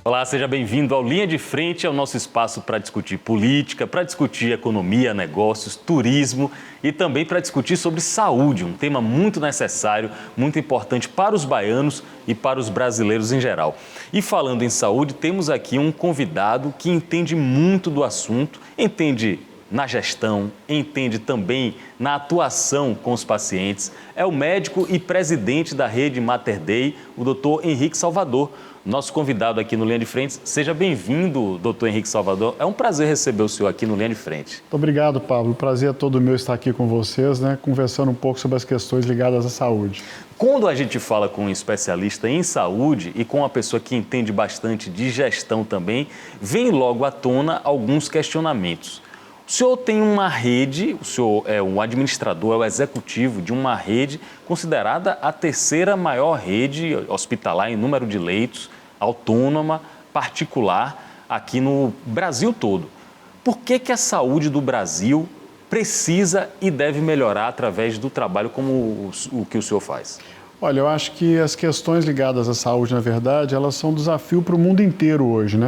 Olá, seja bem-vindo ao Linha de Frente, é o nosso espaço para discutir política, para discutir economia, negócios, turismo e também para discutir sobre saúde, um tema muito necessário, muito importante para os baianos e para os brasileiros em geral. E falando em saúde, temos aqui um convidado que entende muito do assunto, entende na gestão, entende também na atuação com os pacientes. É o médico e presidente da rede Mater Dei, o Dr. Henrique Salvador. Nosso convidado aqui no Linha de Frente. Seja bem-vindo, doutor Henrique Salvador. É um prazer receber o senhor aqui no Linha de Frente. Muito obrigado, Pablo. O prazer é todo meu estar aqui com vocês, conversando um pouco sobre as questões ligadas à saúde. Quando a gente fala com um especialista em saúde e com uma pessoa que entende bastante de gestão também, vem logo à tona alguns questionamentos. O senhor tem uma rede, o senhor é o administrador, é o executivo de uma rede considerada a terceira maior rede hospitalar em número de leitos, autônoma, particular, aqui no Brasil todo. Por que a saúde do Brasil precisa e deve melhorar através do trabalho como o que o senhor faz? Olha, eu acho que as questões ligadas à saúde, na verdade, elas são um desafio para o mundo inteiro hoje,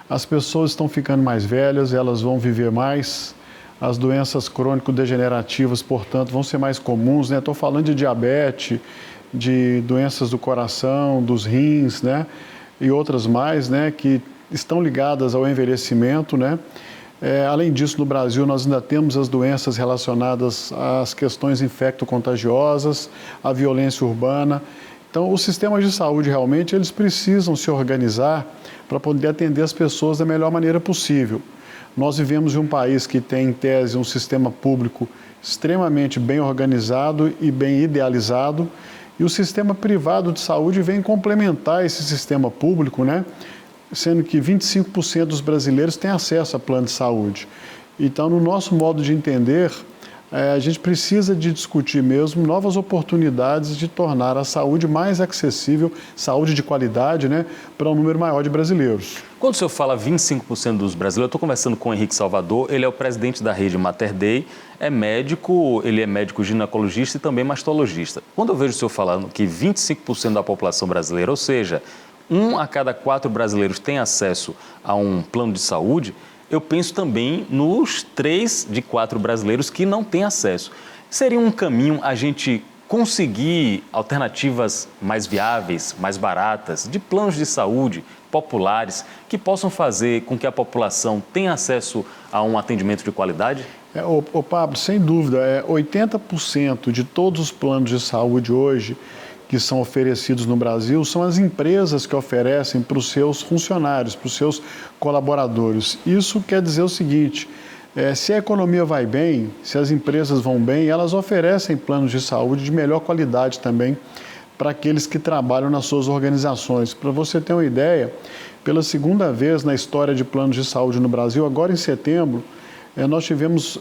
As pessoas estão ficando mais velhas, elas vão viver mais, as doenças crônico-degenerativas, portanto, vão ser mais comuns, Estou falando de diabetes, de doenças do coração, dos rins, E outras mais, que estão ligadas ao envelhecimento, Além disso, no Brasil, nós ainda temos as doenças relacionadas às questões infecto-contagiosas, à violência urbana. Então, os sistemas de saúde, realmente, eles precisam se organizar para poder atender as pessoas da melhor maneira possível. Nós vivemos em um país que tem, em tese, um sistema público extremamente bem organizado e bem idealizado, e o sistema privado de saúde vem complementar esse sistema público, Sendo que 25% dos brasileiros têm acesso a plano de saúde. Então, no nosso modo de entender, a gente precisa de discutir mesmo novas oportunidades de tornar a saúde mais acessível, saúde de qualidade, para um número maior de brasileiros. Quando o senhor fala 25% dos brasileiros, eu estou conversando com o Henrique Salvador, ele é o presidente da rede Mater Dei, ele é médico ginecologista e também mastologista. Quando eu vejo o senhor falando que 25% da população brasileira, ou seja, 1 a cada 4 brasileiros tem acesso a um plano de saúde, eu penso também nos 3 de 4 brasileiros que não têm acesso. Seria um caminho a gente conseguir alternativas mais viáveis, mais baratas, de planos de saúde populares, que possam fazer com que a população tenha acesso a um atendimento de qualidade? Pablo, sem dúvida, 80% de todos os planos de saúde hoje que são oferecidos no Brasil, são as empresas que oferecem para os seus funcionários, para os seus colaboradores. Isso quer dizer o seguinte, se a economia vai bem, se as empresas vão bem, elas oferecem planos de saúde de melhor qualidade também para aqueles que trabalham nas suas organizações. Para você ter uma ideia, pela segunda vez na história de planos de saúde no Brasil, agora em setembro, nós tivemos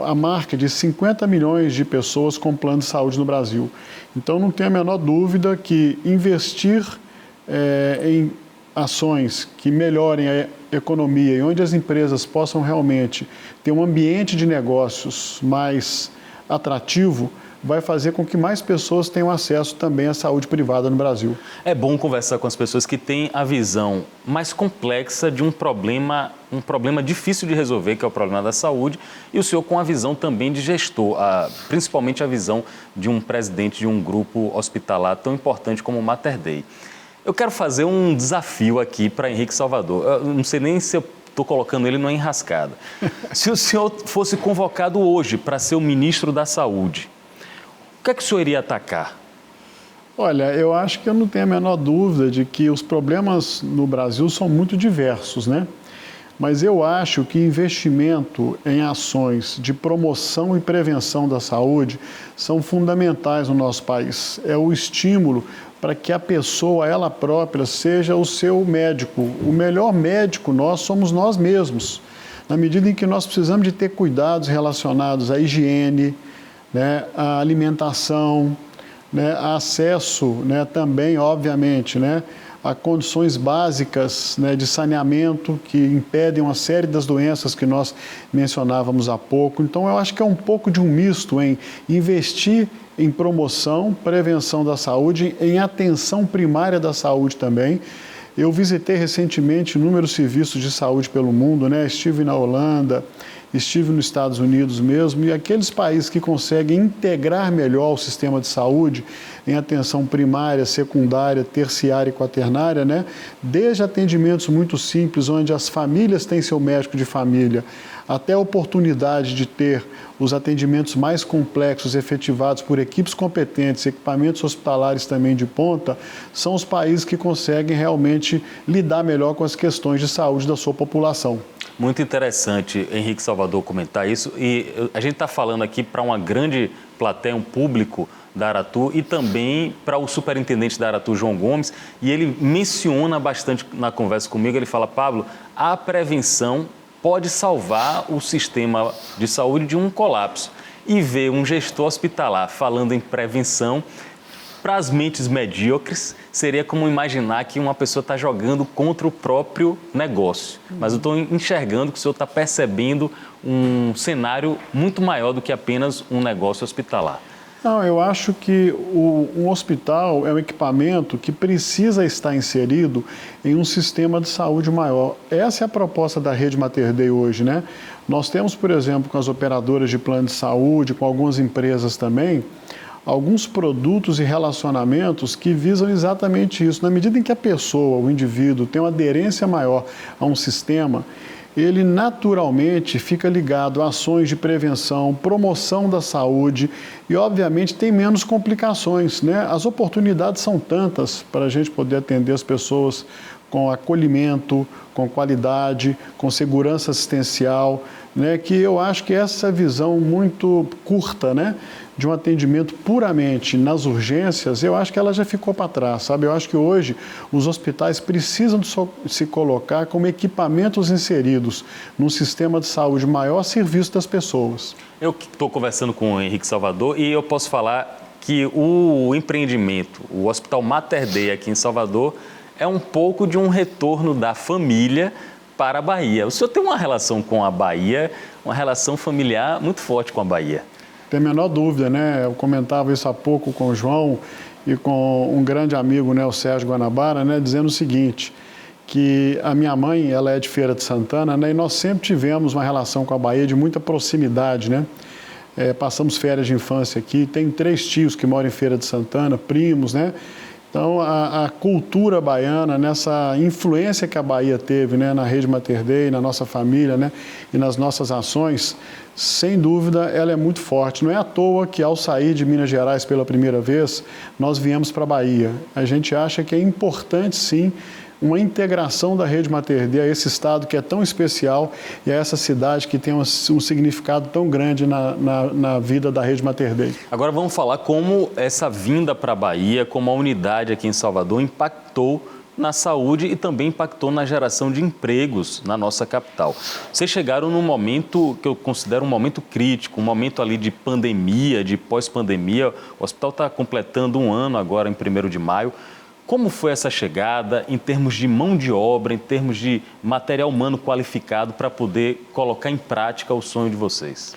a marca de 50 milhões de pessoas com plano de saúde no Brasil. Então, não tem a menor dúvida que investir em ações que melhorem a economia e onde as empresas possam realmente ter um ambiente de negócios mais atrativo, vai fazer com que mais pessoas tenham acesso também à saúde privada no Brasil. É bom conversar com as pessoas que têm a visão mais complexa de um problema difícil de resolver, que é o problema da saúde, e o senhor com a visão também de gestor, principalmente a visão de um presidente de um grupo hospitalar tão importante como o Mater Dei. Eu quero fazer um desafio aqui para Henrique Salvador. Eu não sei nem se eu estou colocando ele numa enrascada. Se o senhor fosse convocado hoje para ser o ministro da Saúde, o que é que o senhor iria atacar? Olha, eu acho que eu não tenho a menor dúvida de que os problemas no Brasil são muito diversos, Mas eu acho que investimento em ações de promoção e prevenção da saúde são fundamentais no nosso país. É o estímulo para que a pessoa, ela própria, seja o seu médico. O melhor médico nós somos nós mesmos, na medida em que nós precisamos de ter cuidados relacionados à higiene, à alimentação, acesso também, obviamente, a condições básicas de saneamento que impedem uma série das doenças que nós mencionávamos há pouco. Então, eu acho que é um pouco de um misto em investir em promoção, prevenção da saúde, em atenção primária da saúde também, Eu visitei recentemente inúmeros serviços de saúde pelo mundo, né? Estive na Holanda, estive nos Estados Unidos mesmo, e aqueles países que conseguem integrar melhor o sistema de saúde em atenção primária, secundária, terciária e quaternária, né? Desde atendimentos muito simples, onde as famílias têm seu médico de família, até a oportunidade de ter os atendimentos mais complexos efetivados por equipes competentes, equipamentos hospitalares também de ponta, são os países que conseguem realmente lidar melhor com as questões de saúde da sua população. Muito interessante, Henrique Salvador, comentar isso. E a gente está falando aqui para uma grande plateia, um público da Aratu e também para o superintendente da Aratu, João Gomes, e ele menciona bastante na conversa comigo, ele fala, Pablo, a prevenção pode salvar o sistema de saúde de um colapso. E ver um gestor hospitalar falando em prevenção, para as mentes medíocres, seria como imaginar que uma pessoa está jogando contra o próprio negócio. Mas eu estou enxergando que o senhor está percebendo um cenário muito maior do que apenas um negócio hospitalar. Não, eu acho que um hospital é um equipamento que precisa estar inserido em um sistema de saúde maior. Essa é a proposta da Rede Mater Dei hoje, né? Nós temos, por exemplo, com as operadoras de plano de saúde, com algumas empresas também, alguns produtos e relacionamentos que visam exatamente isso. Na medida em que a pessoa, o indivíduo, tem uma aderência maior a um sistema, ele naturalmente fica ligado a ações de prevenção, promoção da saúde e, obviamente, tem menos complicações, né? As oportunidades são tantas para a gente poder atender as pessoas com acolhimento, com qualidade, com segurança assistencial, né? Que eu acho que essa visão muito curta, né, de um atendimento puramente nas urgências, eu acho que ela já ficou para trás, sabe? Eu acho que hoje os hospitais precisam se colocar como equipamentos inseridos num sistema de saúde maior a serviço das pessoas. Eu estou conversando com o Henrique Salvador e eu posso falar que o empreendimento, o Hospital Mater Dei aqui em Salvador, é um pouco de um retorno da família para a Bahia. O senhor tem uma relação com a Bahia, uma relação familiar muito forte com a Bahia. Tem a menor dúvida, né? Eu comentava isso há pouco com o João e com um grande amigo, né, o Sérgio Guanabara, né, dizendo o seguinte, que a minha mãe, ela é de Feira de Santana, né, e nós sempre tivemos uma relação com a Bahia de muita proximidade, né? Passamos férias de infância aqui, tenho 3 tios que moram em Feira de Santana, primos, né? Então, a cultura baiana, nessa influência que a Bahia teve, né, na Rede Mater Dei, na nossa família, né, e nas nossas ações, sem dúvida, ela é muito forte. Não é à toa que, ao sair de Minas Gerais pela primeira vez, nós viemos para a Bahia. A gente acha que é importante, sim, uma integração da Rede Mater Dei a esse estado que é tão especial e a essa cidade que tem um significado tão grande na vida da Rede Mater Dei. Agora vamos falar como essa vinda para a Bahia, como a unidade aqui em Salvador impactou na saúde e também impactou na geração de empregos na nossa capital. Vocês chegaram num momento que eu considero um momento crítico, um momento ali de pandemia, de pós-pandemia. O hospital está completando 1 ano agora, em 1º de maio. Como foi essa chegada em termos de mão de obra, em termos de material humano qualificado para poder colocar em prática o sonho de vocês?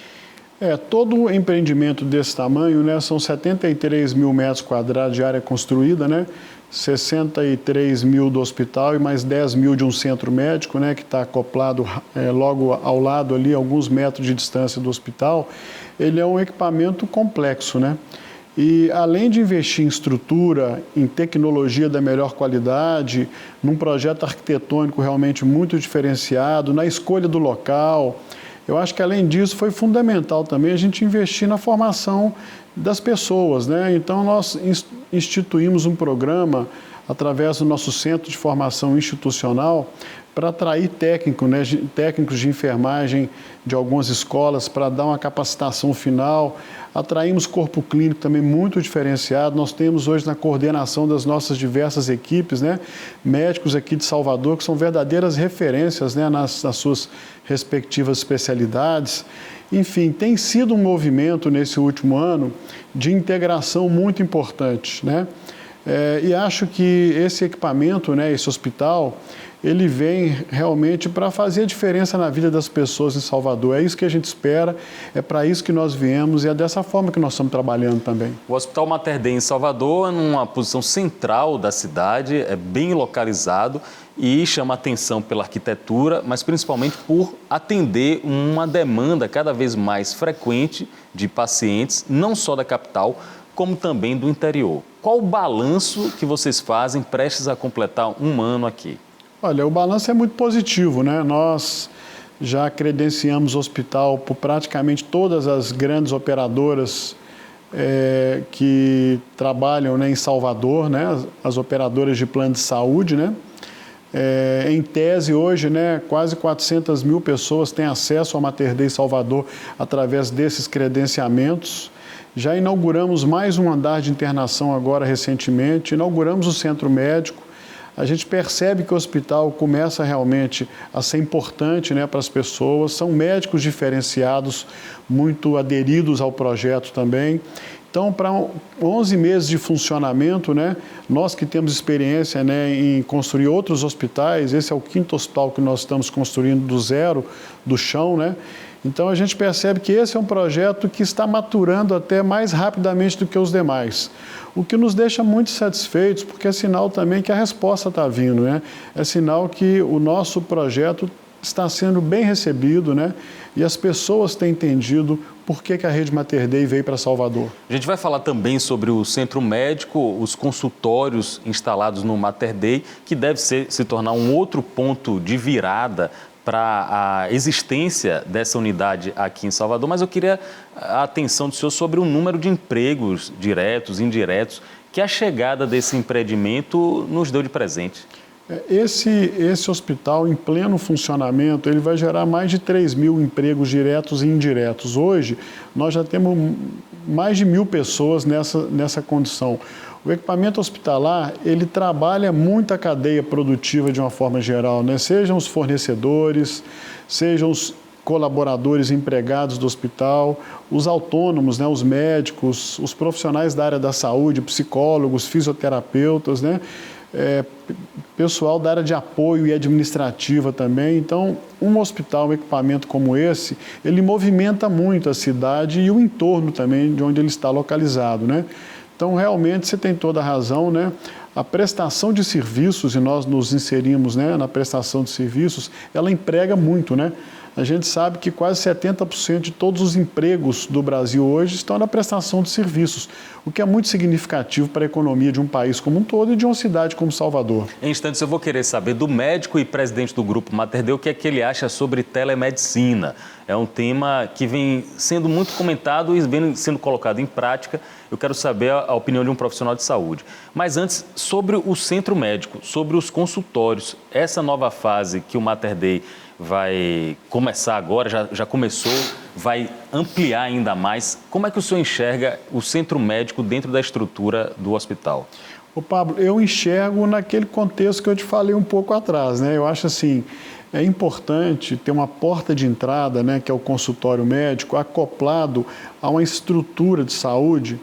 Todo empreendimento desse tamanho, né, são 73 mil metros quadrados de área construída, né, 63 mil do hospital e mais 10 mil de um centro médico, né, que está acoplado logo ao lado ali, alguns metros de distância do hospital. Ele é um equipamento complexo, né? E, além de investir em estrutura, em tecnologia da melhor qualidade, num projeto arquitetônico realmente muito diferenciado, na escolha do local, eu acho que, além disso, foi fundamental também a gente investir na formação das pessoas, né? Então, nós instituímos um programa, através do nosso Centro de Formação Institucional, para atrair técnicos, né, técnicos de enfermagem de algumas escolas, para dar uma capacitação final. Atraímos corpo clínico também muito diferenciado. Nós temos hoje na coordenação das nossas diversas equipes, né, médicos aqui de Salvador, que são verdadeiras referências, né, nas suas respectivas especialidades. Enfim, tem sido um movimento nesse último ano de integração muito importante, né? E acho que esse equipamento, né, esse hospital, ele vem realmente para fazer a diferença na vida das pessoas em Salvador. É isso que a gente espera, é para isso que nós viemos e é dessa forma que nós estamos trabalhando também. O Hospital Mater Dei em Salvador é numa posição central da cidade, é bem localizado e chama atenção pela arquitetura, mas principalmente por atender uma demanda cada vez mais frequente de pacientes, não só da capital, como também do interior. Qual o balanço que vocês fazem prestes a completar um ano aqui? Olha, o balanço é muito positivo, né? Nós já credenciamos o hospital por praticamente todas as grandes operadoras que trabalham, né, em Salvador, né? As operadoras de plano de saúde, né? Em tese, hoje, né, quase 400 mil pessoas têm acesso ao Mater Dei Salvador através desses credenciamentos. Já inauguramos mais um andar de internação agora recentemente, inauguramos o centro médico. A gente percebe que o hospital começa realmente a ser importante, né, para as pessoas. São médicos diferenciados, muito aderidos ao projeto também. Então, para 11 meses de funcionamento, né, nós que temos experiência, né, em construir outros hospitais, esse é o 5º hospital que nós estamos construindo do zero, do chão, né? Então, a gente percebe que esse é um projeto que está maturando até mais rapidamente do que os demais. O que nos deixa muito satisfeitos, porque é sinal também que a resposta está vindo, né? É sinal que o nosso projeto está sendo bem recebido, né? E as pessoas têm entendido por que a Rede Mater Dei veio para Salvador. A gente vai falar também sobre o centro médico, os consultórios instalados no Mater Dei, que deve se tornar um outro ponto de virada para a existência dessa unidade aqui em Salvador. Mas eu queria a atenção do senhor sobre o número de empregos diretos, indiretos, que a chegada desse empreendimento nos deu de presente. Esse hospital, em pleno funcionamento, ele vai gerar mais de 3 mil empregos diretos e indiretos. Hoje, nós já temos mais de 1.000 pessoas nessa condição. O equipamento hospitalar, ele trabalha muito a cadeia produtiva de uma forma geral, né? Sejam os fornecedores, sejam os colaboradores empregados do hospital, os autônomos, né? Os médicos, os profissionais da área da saúde, psicólogos, fisioterapeutas, né? Pessoal da área de apoio e administrativa também. Então, um hospital, um equipamento como esse, ele movimenta muito a cidade e o entorno também de onde ele está localizado, né? Então, realmente, você tem toda a razão, né? A prestação de serviços, e nós nos inserimos, né, na prestação de serviços, ela emprega muito, né? A gente sabe que quase 70% de todos os empregos do Brasil hoje estão na prestação de serviços, o que é muito significativo para a economia de um país como um todo e de uma cidade como Salvador. Em instantes eu vou querer saber do médico e presidente do Grupo Mater Dei o que é que ele acha sobre telemedicina. É um tema que vem sendo muito comentado e vem sendo colocado em prática. Eu quero saber a opinião de um profissional de saúde. Mas antes, sobre o centro médico, sobre os consultórios, essa nova fase que o Mater Dei vai começar agora, já começou, vai ampliar ainda mais. Como é que o senhor enxerga o centro médico dentro da estrutura do hospital? Ô Pablo, eu enxergo naquele contexto que eu te falei um pouco atrás, né? Eu acho assim, é importante ter uma porta de entrada, né, que é o consultório médico, acoplado a uma estrutura de saúde,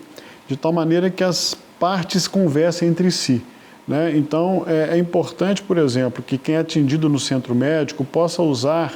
de tal maneira que as partes conversem entre si, né? Então, é importante, por exemplo, que quem é atendido no centro médico possa usar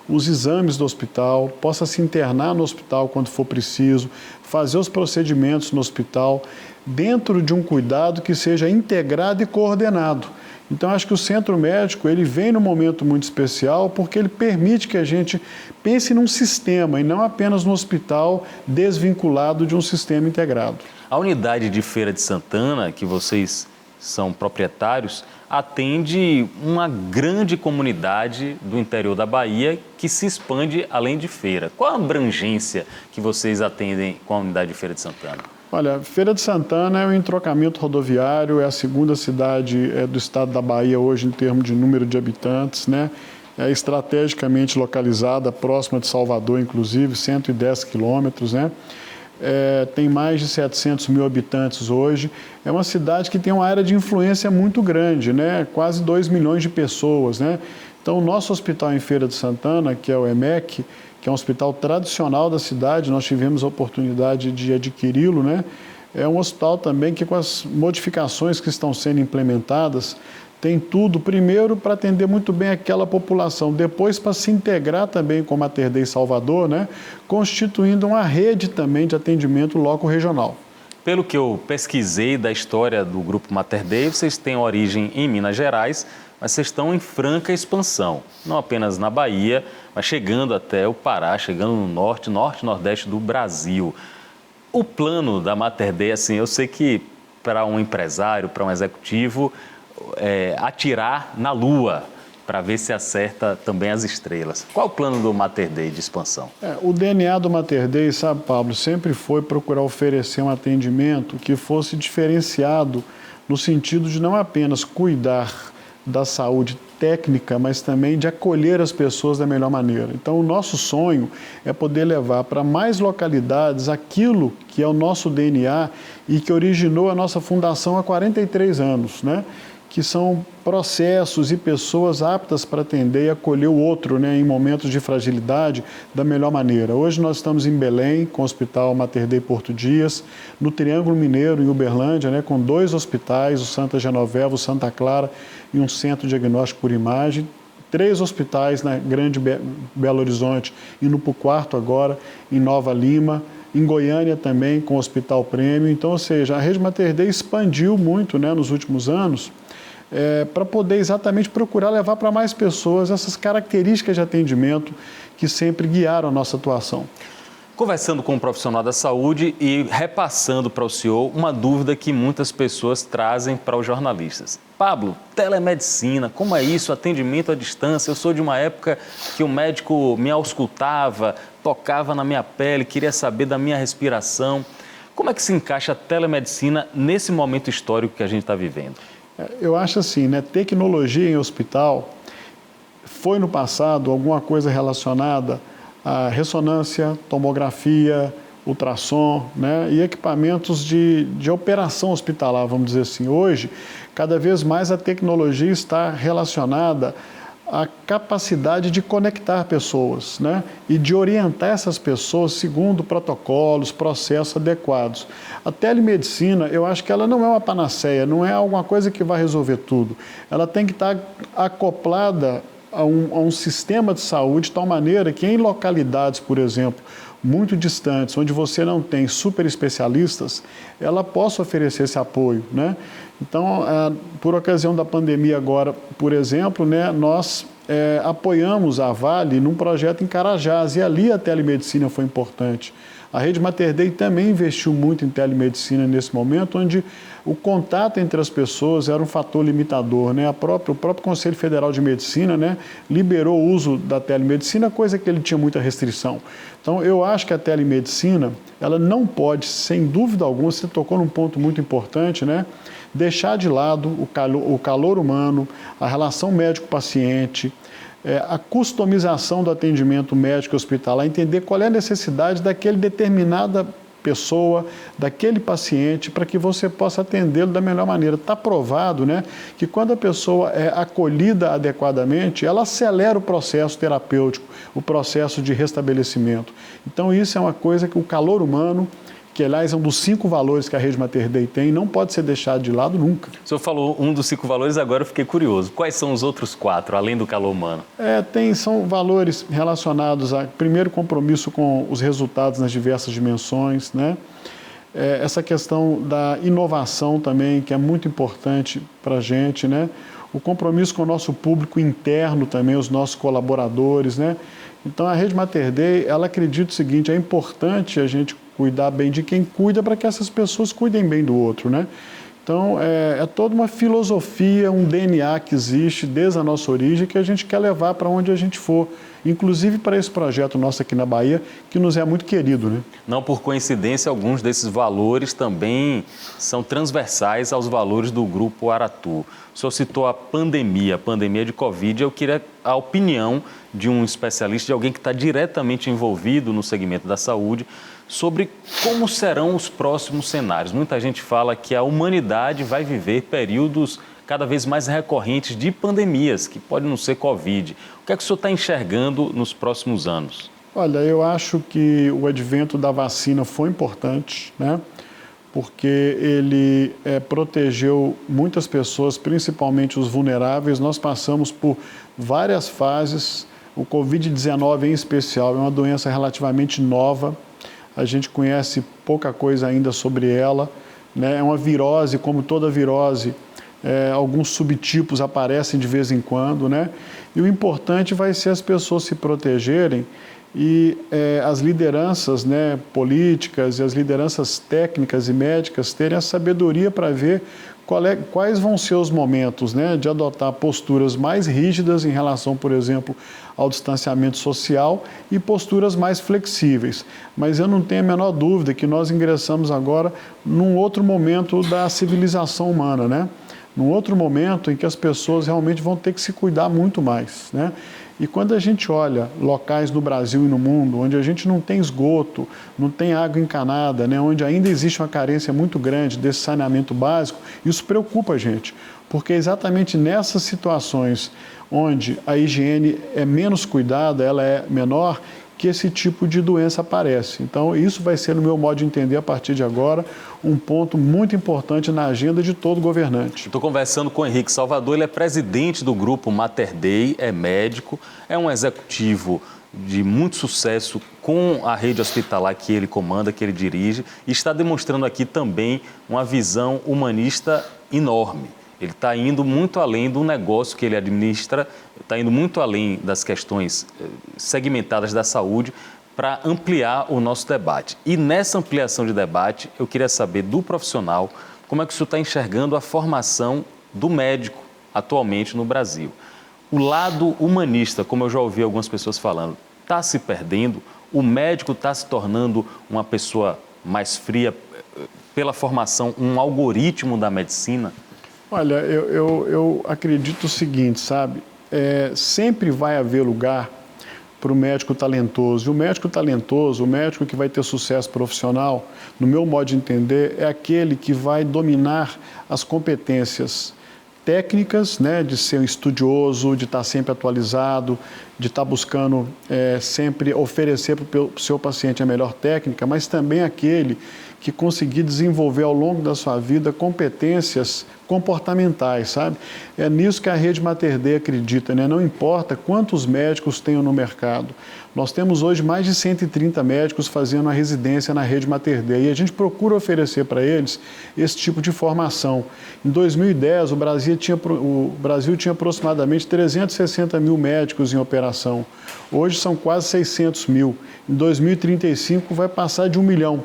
os exames do hospital, possa se internar no hospital quando for preciso, fazer os procedimentos no hospital, dentro de um cuidado que seja integrado e coordenado. Então, acho que o centro médico, ele vem num momento muito especial porque ele permite que a gente pense num sistema e não apenas no hospital desvinculado de um sistema integrado. A unidade de Feira de Santana, que vocês são proprietários, atende uma grande comunidade do interior da Bahia que se expande além de Feira. Qual a abrangência que vocês atendem com a unidade de Feira de Santana? Olha, Feira de Santana é um entrocamento rodoviário, é a segunda cidade do estado da Bahia hoje em termos de número de habitantes, né? É estrategicamente localizada, próxima de Salvador, inclusive, 110 quilômetros, né? Tem mais de 700 mil habitantes hoje. É uma cidade que tem uma área de influência muito grande, né? Quase 2 milhões de pessoas, né? Então, o nosso hospital em Feira de Santana, que é o EMEC, que é um hospital tradicional da cidade, nós tivemos a oportunidade de adquiri-lo, né? É um hospital também que, com as modificações que estão sendo implementadas, tem tudo, primeiro, para atender muito bem aquela população, depois para se integrar também com o Mater Dei Salvador, né, constituindo uma rede também de atendimento loco-regional. Pelo que eu pesquisei da história do Grupo Mater Dei, vocês têm origem em Minas Gerais, mas vocês estão em franca expansão, não apenas na Bahia, mas chegando até o Pará, chegando no norte, nordeste do Brasil. O plano da Mater Dei, assim, eu sei que para um empresário, para um executivo, atirar na lua para ver se acerta também as estrelas. Qual o plano do Mater Dei de expansão? O DNA do Mater Dei, sabe, Pablo, sempre foi procurar oferecer um atendimento que fosse diferenciado no sentido de não apenas cuidar da saúde técnica, mas também de acolher as pessoas da melhor maneira. Então, o nosso sonho é poder levar para mais localidades aquilo que é o nosso DNA e que originou a nossa fundação há 43 anos, né? Que são processos e pessoas aptas para atender e acolher o outro, né, em momentos de fragilidade da melhor maneira. Hoje nós estamos em Belém, com o Hospital Mater Dei Porto Dias, no Triângulo Mineiro, em Uberlândia, né, com 2 hospitais, o Santa Genoveva, o Santa Clara e um centro diagnóstico por imagem, 3 hospitais na Grande Belo Horizonte, indo para o 4º agora, em Nova Lima, em Goiânia também, com o Hospital Prêmio. Então, ou seja, a rede Mater Dei expandiu muito, né, nos últimos anos, para poder exatamente procurar levar para mais pessoas essas características de atendimento que sempre guiaram a nossa atuação. Conversando com um profissional da saúde e repassando para o senhor uma dúvida que muitas pessoas trazem para os jornalistas. Pablo, telemedicina, como é isso? Atendimento à distância? Eu sou de uma época que o médico me auscultava, tocava na minha pele, queria saber da minha respiração. Como é que se encaixa a telemedicina nesse momento histórico que a gente está vivendo? Eu acho assim, né? Tecnologia em hospital foi no passado alguma coisa relacionada a ressonância, tomografia, ultrassom, né, e equipamentos de operação hospitalar, vamos dizer assim. Hoje, cada vez mais a tecnologia está relacionada à capacidade de conectar pessoas, né, e de orientar essas pessoas segundo protocolos, processos adequados. A telemedicina, eu acho que ela não é uma panaceia, não é alguma coisa que vai resolver tudo. Ela tem que estar acoplada a um sistema de saúde de tal maneira que em localidades, por exemplo, muito distantes, onde você não tem super especialistas, ela possa oferecer esse apoio, né? Então, por ocasião da pandemia agora, por exemplo, né, nós apoiamos a Vale num projeto em Carajás e ali a telemedicina foi importante. A rede Mater Dei também investiu muito em telemedicina nesse momento, onde o contato entre as pessoas era um fator limitador, né? O próprio Conselho Federal de Medicina, né, liberou o uso da telemedicina, coisa que ele tinha muita restrição. Então, eu acho que a telemedicina, ela não pode, sem dúvida alguma, você tocou num ponto muito importante, né, deixar de lado o calor humano, a relação médico-paciente, a customização do atendimento médico hospitalar, entender qual é a necessidade daquele determinada pessoa, daquele paciente, para que você possa atendê-lo da melhor maneira. Está provado, né, que quando a pessoa é acolhida adequadamente, ela acelera o processo terapêutico, o processo de restabelecimento. Então, isso é uma coisa que o calor humano, que aliás é um dos 5 valores que a rede Mater Dei tem, não pode ser deixado de lado nunca. O senhor falou um dos 5 valores, agora eu fiquei curioso. Quais são os outros 4, além do calor humano? São valores relacionados a, primeiro, compromisso com os resultados nas diversas dimensões, né? Essa questão da inovação também, que é muito importante para a gente, né? O compromisso com o nosso público interno também, os nossos colaboradores, né? Então, a rede Mater Dei, ela acredita o seguinte, é importante a gente cuidar bem de quem cuida para que essas pessoas cuidem bem do outro, né? Então, é toda uma filosofia, um DNA que existe desde a nossa origem que a gente quer levar para onde a gente for, inclusive para esse projeto nosso aqui na Bahia, que nos é muito querido, né? Não por coincidência, alguns desses valores também são transversais aos valores do Grupo Aratu. O senhor citou a pandemia de Covid. Eu queria a opinião de um especialista, de alguém que está diretamente envolvido no segmento da saúde, sobre como serão os próximos cenários. Muita gente fala que a humanidade vai viver períodos cada vez mais recorrentes de pandemias, que pode não ser Covid. O que é que o senhor está enxergando nos próximos anos? Olha, eu acho que o advento da vacina foi importante, né? porque ele protegeu muitas pessoas, principalmente os vulneráveis. Nós passamos por várias fases. O Covid-19 em especial é uma doença relativamente nova. A gente conhece pouca coisa ainda sobre ela, né? É uma virose, como toda virose, alguns subtipos aparecem de vez em quando, né? E o importante vai ser as pessoas se protegerem e as lideranças, né, políticas e as lideranças técnicas e médicas terem a sabedoria para ver quais vão ser os momentos, né, de adotar posturas mais rígidas em relação, por exemplo, ao distanciamento social e posturas mais flexíveis. Mas eu não tenho a menor dúvida que nós ingressamos agora num outro momento da civilização humana, né? Num outro momento em que as pessoas realmente vão ter que se cuidar muito mais, né? E quando a gente olha locais no Brasil e no mundo, onde a gente não tem esgoto, não tem água encanada, né? Onde ainda existe uma carência muito grande desse saneamento básico, isso preocupa a gente, porque é exatamente nessas situações onde a higiene é menos cuidada, ela é menor, que esse tipo de doença aparece. Então, isso vai ser, no meu modo de entender, a partir de agora, um ponto muito importante na agenda de todo governante. Estou conversando com o Henrique Salvador, ele é presidente do grupo Mater Dei, é médico, é um executivo de muito sucesso com a rede hospitalar que ele comanda, que ele dirige, e está demonstrando aqui também uma visão humanista enorme. Ele está indo muito além do negócio que ele administra, está indo muito além das questões segmentadas da saúde para ampliar o nosso debate. E nessa ampliação de debate, eu queria saber do profissional como é que o senhor está enxergando a formação do médico atualmente no Brasil. O lado humanista, como eu já ouvi algumas pessoas falando, está se perdendo, o médico está se tornando uma pessoa mais fria pela formação, um algoritmo da medicina. Olha, eu acredito o seguinte, sabe? Sempre vai haver lugar para o médico talentoso. E o médico talentoso, o médico que vai ter sucesso profissional, no meu modo de entender, é aquele que vai dominar as competências técnicas, né, de ser um estudioso, de estar sempre atualizado, de estar buscando sempre oferecer para o seu paciente a melhor técnica, mas também aquele que conseguir desenvolver ao longo da sua vida competências comportamentais, sabe? É nisso que a rede Mater Dei acredita, né? Não importa quantos médicos tenham no mercado. Nós temos hoje mais de 130 médicos fazendo a residência na rede Mater Dei e a gente procura oferecer para eles esse tipo de formação. Em 2010, o Brasil tinha aproximadamente 360 mil médicos em operação. Hoje são quase 600 mil. Em 2035 vai passar de 1 milhão.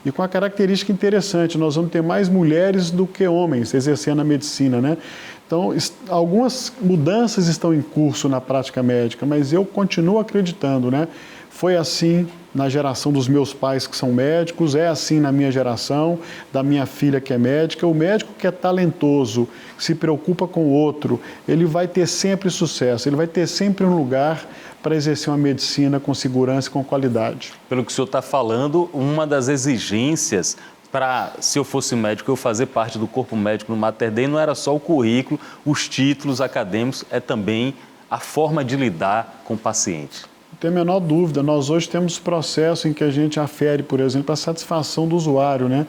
E com a característica interessante, nós vamos ter mais mulheres do que homens exercendo a medicina, né? Então, algumas mudanças estão em curso na prática médica, mas eu continuo acreditando, né? Foi assim na geração dos meus pais que são médicos, é assim na minha geração, da minha filha que é médica. O médico que é talentoso, que se preocupa com o outro, ele vai ter sempre sucesso, ele vai ter sempre um lugar para exercer uma medicina com segurança e com qualidade. Pelo que o senhor está falando, uma das exigências para, se eu fosse médico, eu fazer parte do corpo médico no Mater Dei não era só o currículo, os títulos acadêmicos, é também a forma de lidar com o paciente. Não tem a menor dúvida, nós hoje temos processo em que a gente afere, por exemplo, a satisfação do usuário, né?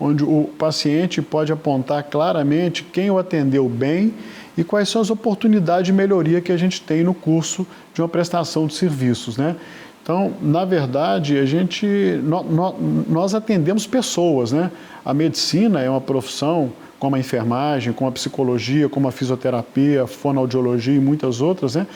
Onde o paciente pode apontar claramente quem o atendeu bem e quais são as oportunidades de melhoria que a gente tem no curso de uma prestação de serviços, né? Então, na verdade, nós atendemos pessoas, né? A medicina é uma profissão, como a enfermagem, como a psicologia, como a fisioterapia, a fonoaudiologia e muitas outras, né?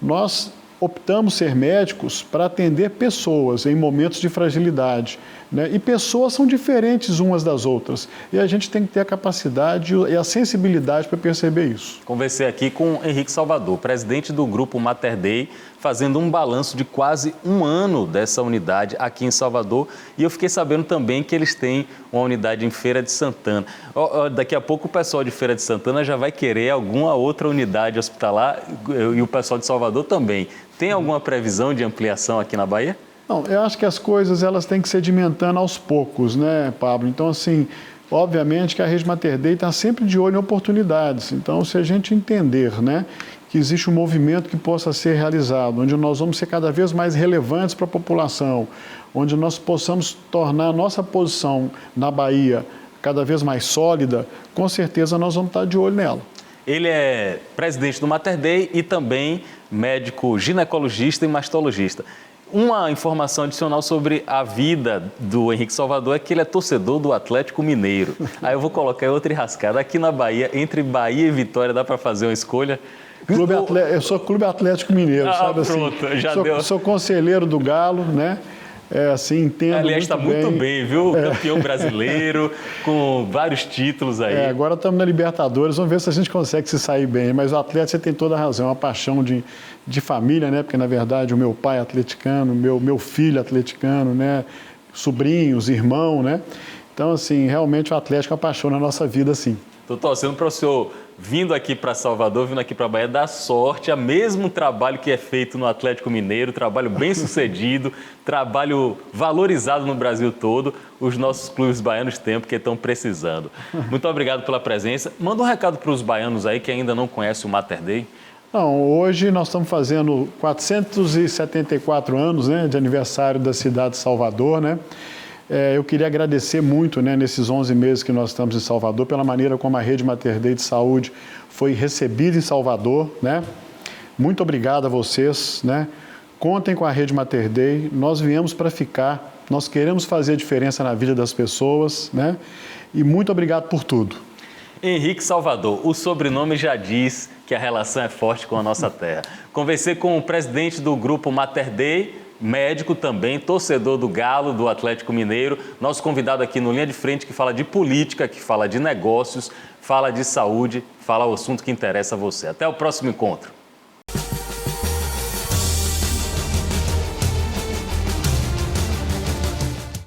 Nós optamos ser médicos para atender pessoas em momentos de fragilidade, né? E pessoas são diferentes umas das outras. E a gente tem que ter a capacidade e a sensibilidade para perceber isso. Conversei aqui com Henrique Salvador, presidente do grupo Mater Dei, fazendo um balanço de quase 1 ano dessa unidade aqui em Salvador. E eu fiquei sabendo também que eles têm uma unidade em Feira de Santana. Daqui a pouco o pessoal de Feira de Santana já vai querer alguma outra unidade hospitalar e o pessoal de Salvador também. Tem alguma previsão de ampliação aqui na Bahia? Não, eu acho que as coisas elas têm que sedimentando aos poucos, né, Pablo? Então, assim, Obviamente que a Rede Mater Dei está sempre de olho em oportunidades. Então, se a gente entender, né, que existe um movimento que possa ser realizado, onde nós vamos ser cada vez mais relevantes para a população, onde nós possamos tornar a nossa posição na Bahia cada vez mais sólida, com certeza nós vamos estar de olho nela. Ele é presidente do Mater Dei e também médico ginecologista e mastologista. Uma informação adicional sobre a vida do Henrique Salvador é que ele é torcedor do Atlético Mineiro. Aí eu vou colocar outra enrascada. Aqui na Bahia, entre Bahia e Vitória, dá para fazer uma escolha? Eu sou Clube Atlético Mineiro, sabe pronto, assim? já deu. Sou conselheiro do Galo, né? Assim, entendo Aliás, está muito bem. bem, viu? Campeão brasileiro, com vários títulos aí. Agora estamos na Libertadores, vamos ver se a gente consegue se sair bem. Mas o Atlético, você tem toda a razão, é uma paixão de família, né? Porque, na verdade, o meu pai é atleticano, meu filho é atleticano, né? Sobrinhos, irmão, né? Então, assim, realmente o Atlético é uma paixão na nossa vida, sim. Estou torcendo para o senhor, vindo aqui para Salvador, vindo aqui para a Bahia, dar sorte, a mesmo trabalho que é feito no Atlético Mineiro, trabalho bem sucedido, trabalho valorizado no Brasil todo, os nossos clubes baianos têm, porque estão precisando. Muito obrigado pela presença. Manda um recado para os baianos aí que ainda não conhecem o Mater Dei. Não, hoje nós estamos fazendo 474 anos, né, de aniversário da cidade de Salvador, né? Eu queria agradecer muito, né, nesses 11 meses que nós estamos em Salvador, pela maneira como a Rede Mater Dei de Saúde foi recebida em Salvador, né? Muito obrigado a vocês, né? Contem com a Rede Mater Dei, nós viemos para ficar, nós queremos fazer a diferença na vida das pessoas, né? E muito obrigado por tudo. Henrique Salvador, o sobrenome já diz que a relação é forte com a nossa terra. Conversei com o presidente do grupo Mater Dei, médico também, torcedor do Galo, do Atlético Mineiro, nosso convidado aqui no Linha de Frente, que fala de política, que fala de negócios, fala de saúde, fala o assunto que interessa a você. Até o próximo encontro.